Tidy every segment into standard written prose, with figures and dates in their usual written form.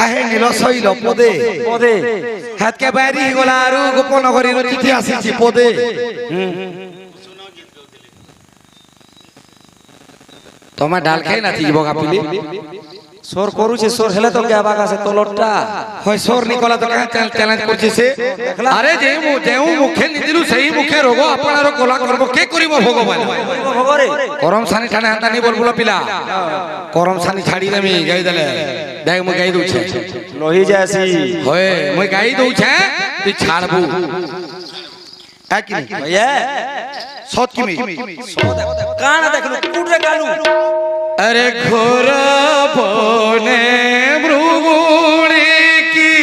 আহে নীল শৈল পদে পদে হাতকে বাইরি গলা আর গোপন ঘরের চিঠি আসিছি পদে তোমার ডাল খাই না থিব গাপিলি সোর করুছে সোর হেলে তো কে আবাক আছে তলটটা হয় সোর নিকলা তো কাহ চ্যালেঞ্জ করছে সে আরে যেউ মুখে নিদিলু সেই মুখে রোগ আপনার কোলা করব কে করিব ভগবান ভগরে গরম সানি ঠানে হাতা নি বলবুলা পিলা গরম সানি ছাড়ি দেমি গাই দেলে দেখ মই গাই দউছে লহি যাসি হয় মই গাই দউছে তুই ছাড়বু এক কি भैया সত কিমি কান দেখলু কুড়ে কালু अरे घोर बने मृगुणी की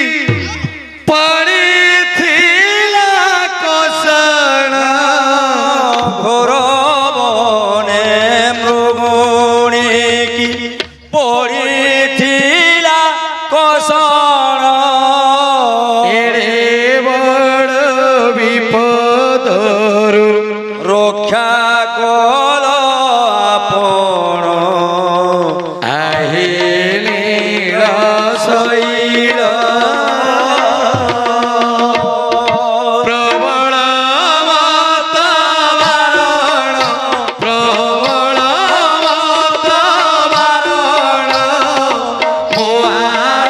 पड़ी थिला कोसण ঘোর বনে মৃগুণী কি পড়িছিলা কসণ एड़े बड़ विपदरु রক্ষা কল আপন আহিলি রসইল প্রবল মাতাবরণ প্রবল মাতাবরণ মোয়ার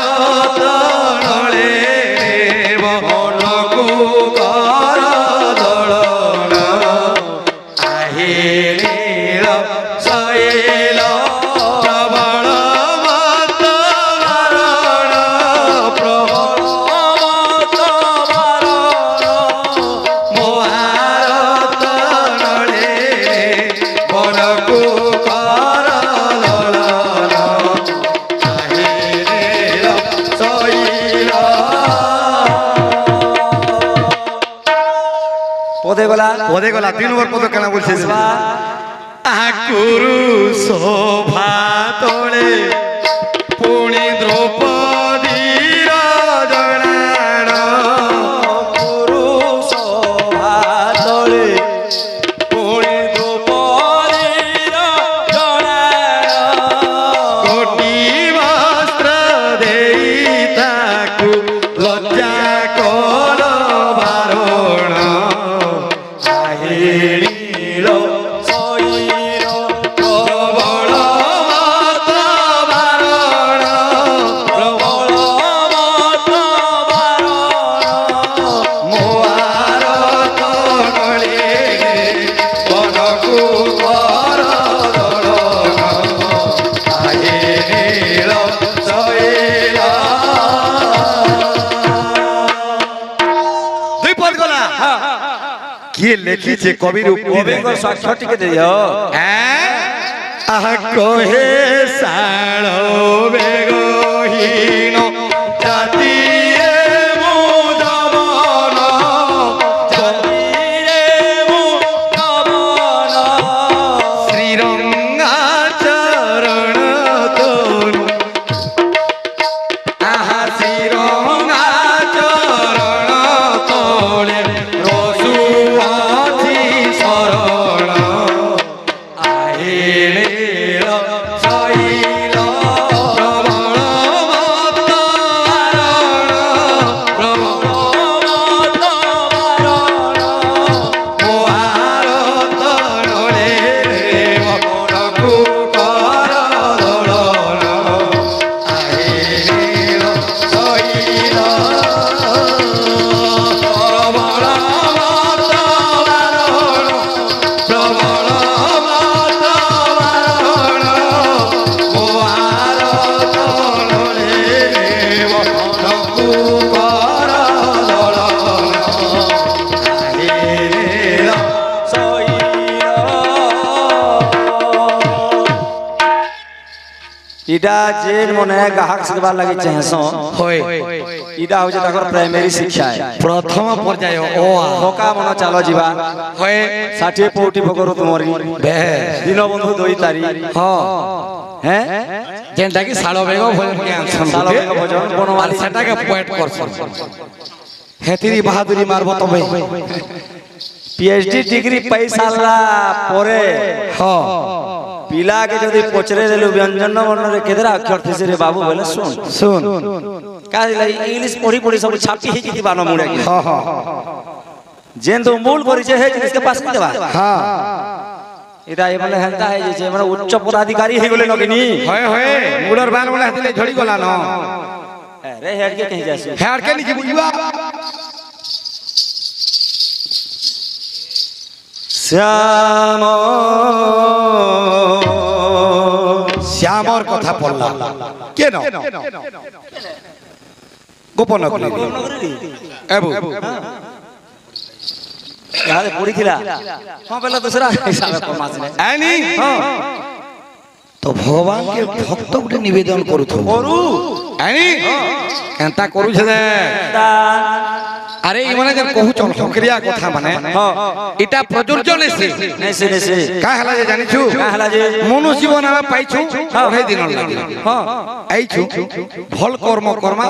তলে মনকু কর দলন আহিলি রসইল প্রবল মাতাবরণ প্রবল মোয়ার তলে মনকু কর দলন আহিলি রসইল পদে গলা পদে গলা 3 নম্বর পদ কেন বলছিস আকুরু শোভা তোলে পুনি দ্রৌপদীর জনাণ গুরু শোভা তলে পুଣି দ্রৌপদীর জনাণ কোটি বস্ত্র দেই তাকু লজ্জা কল বারণ আহিল শৈল প্রবল মাতাবরণ প্রবল মাতাবরণ মোয়ার তলে মনকু কর দলন আহিল শৈল দুই পদ গলা কিয়ে লেখিছে কবির উক্তি কবিঙ্গ সাক্ষ্য টিকে দিও আহ কহে শাল বেগহীন জাতিয়ে মুদমন জাতিরে মুদমন শ্রীরঙ্গা চরণ তনু আহা শ্রীরঙ্গা চরণ তলে রসু আছি শরণ আহিলে শৈল প্রবল মাতাবরণ প্রবল মোয়ার তলে মনকু কর দলন আহিল শৈল প্রবল মাতাবরণ প্রবল মাতাবরণ মোয়ার তলে মনকু কর দলন আহিল ইটা যে মনে গ্রাহক শিখবার লাগি চাহেছ হয় ইটা হচ্ছে তাকর প্রাইমারি শিক্ষা প্রথম পর্যায় ও ভোকা মন চাল যা হয় 60 পৌটি ভোগরু তুমরি দীনবন্ধু দই তারি হ্যাঁ যেটা কি শাল বেগ ভজন জ্ঞান শাল বেগ ভজন বনমালী সেটাকে পয়েন্ট করছেন হেতিরি বাহাদুরি মারব তবে পিএইচডি ডিগ্রি পাই সারলা পরে পিলা के যদি পচরে দেলু ব্যঞ্জন বর্ণরে কেদরা অক্ষর থিসে রে বাবু বলে শুন শুন কাজ লাই ইংলিশ পড়ি পড়ি সব ছাপি হে কি বানো মুড়ে কি যেন তো মূল পরিচয় হে জিনিস के पास नहीं देवा হ্যাঁ এটা মানে হেনতা হে যে মানে উচ্চ পদাধিকারী হে গলে নগিনি হয় হয় মুড়র বাল বলে হাতে ঝড়ি গলা ন রে হেড के कहीं जासी হেয়ার কে নি বুইবা শ্যাম শ্যামর কথা পড়লা কেন গোপন করি এবু यार पूरी खिला हां पहला दूसरा हिसाब को मास ले আইনি তো ভগবান কে ভক্ত গুটে নিবেদন করুথ করু আইনি কেনতা করুছে দে আরে ই মানে যে কহু চল হকরিয়া কথা মানে এটা প্রযোজ্য নেছে নেছে নেছে কা হলা যে জানিছু কা হলা যে মনুষ্য জীবন আমি পাইছু ওই দিন লাগি हां আইছু ভাল কর্ম কর্মা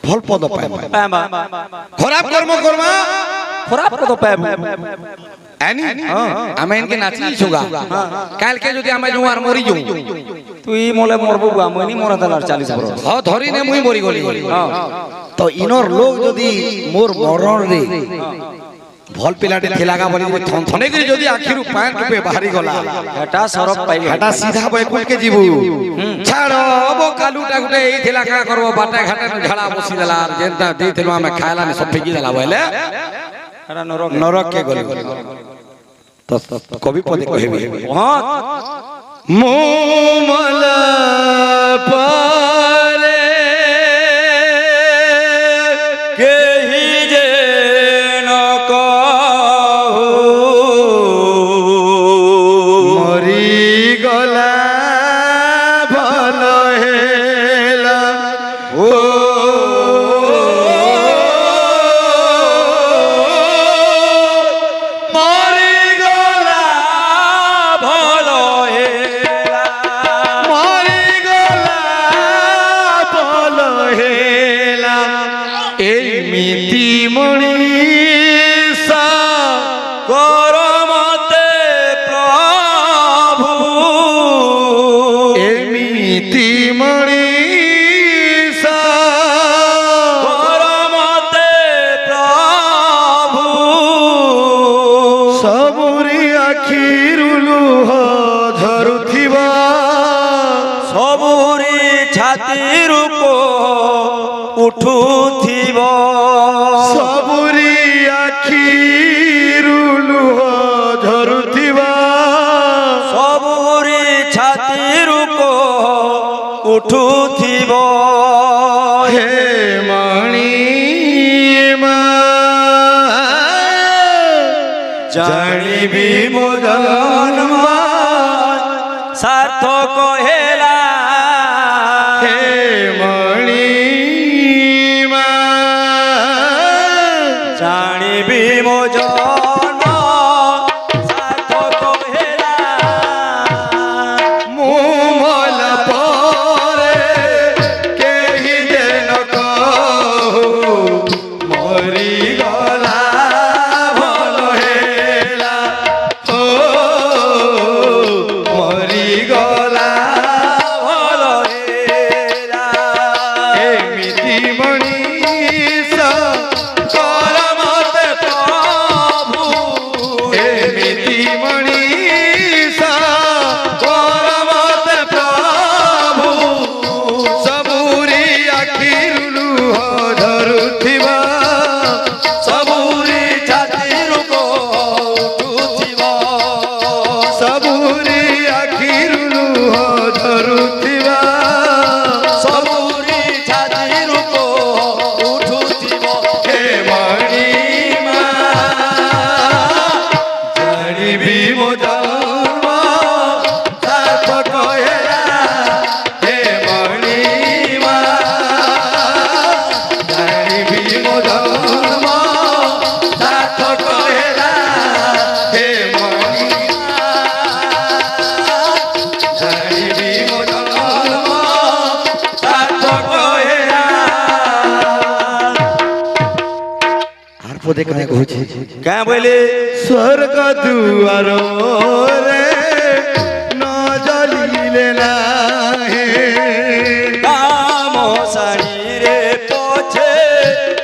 ভাল পদ পাইবা पामा খারাপ কর্ম কর্মা खराब को तो पाबू আইনি আমি ইনকে নাচি ছুগা কাল কে যদি আমি জুয়ার মরি যাও তুই মোলে মরবো গা মনি মরা দালার 40 বছর হ ধরি নে মুই মরি গলি हां তো ইনর লোক যদি মোর মরণ রে ভাল পিলাটি থিলাগা বলি থন থনে করে যদি আখিরু প্যান্ট রূপে বাহারি গলা এটা সরব পাইবে এটা সিধা বৈকুল কে জীবু ছাড় বো কালুটা গুটে এই থিলাগা করব বাটা ঘাটে ঝাড়া বসি দেলা আর যেনটা দেইতেলো আমি খাইলা নি সব ফেকি দেলা বলে এটা নরক নরক কে গলি তো কবি পদে কহিবি बहुत মোমল পালে केही जे न कहू মরি গলা ভাল হেলা ও মরি গলা भलो हेला মরি গলা ভাল হেলা এই মিতি মণিষা করমতে প্রভু এমিতি মণিষা করমতে প্রভু ସବୁରି ଆଖିରୁ ଲୁହ ଝରୁଥିବା ସବୁରି ଛାତିରୁ ଉଠୁଥିବ ସବୁରି ଆଖିରୁ ଲୁହ ଝରୁଥିବା ସବୁରି ଛାତିରୁ ଉଠୁଥିବ ହେ ମଣି ମା ଜାଣିବି ମୋ ଜନ୍ମ ସାର୍ଥକ ହେଲା ହେ ମଣି ମା ଜାଣିବି ମୋ ଜନ୍ମ ସାର୍ଥକ ହେଲା ମୁଁ ମଲ ପରେ କେହି ଦେନ କହୁ ମରିଗଲା ଭଲ ହେଲା ଓ ମରିଗଲା ଭଲ ହେଲା ଏମିତି ମଣିଷ କର ମତେ ପ୍ରଭୁ ଏମିତି ମଣିଷ କର ମତେ ପ୍ରଭୁ ସବୁରି ଆଖିରୁ ଲୁହ ଝରୁଥିବା ସବୁରି ଛାତିରୁ ଉଠୁଥିବ ସବୁରି ଆଖିରୁ ଲୁହ ଝରୁଥିବା ସବୁରି ଛାତିରୁ ଉଠୁଥିବ ହେ ମଣି ମା ଜାଣିବି ମୋ ଜନ୍ମ ସାର୍ଥକ ହେଲା ହେ ମଣି ମା ଜାଣିବି ମୋ ଜନ୍ମ ସାର୍ଥକ ହେଲା ହେ ମଣି ମା ଜାଣିବି ମୋ ଜନ୍ମ ସାର୍ଥକ ହେଲା আর পদে কানে কହୁଛି କାଁ ବୋଇଲେ ସ୍ୱର୍ଗ ଦୁଆର ରେ মিলে না কাম সারিরে পছে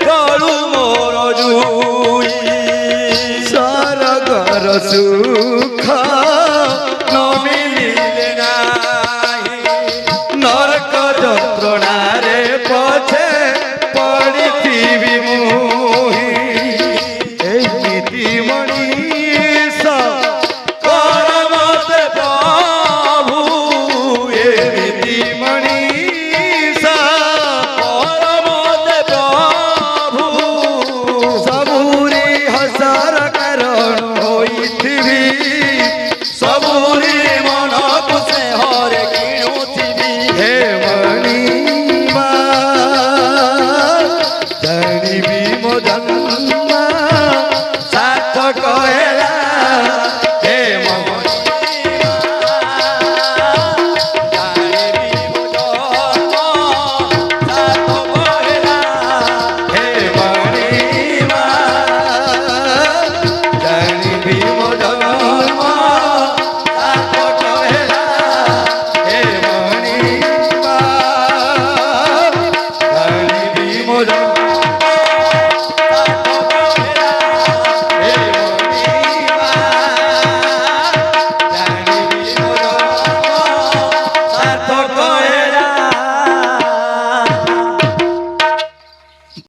গলু মোর জুই স্বর্গর সুখ ন মিলিলে নাই নরক যন্ত্রণারে পছে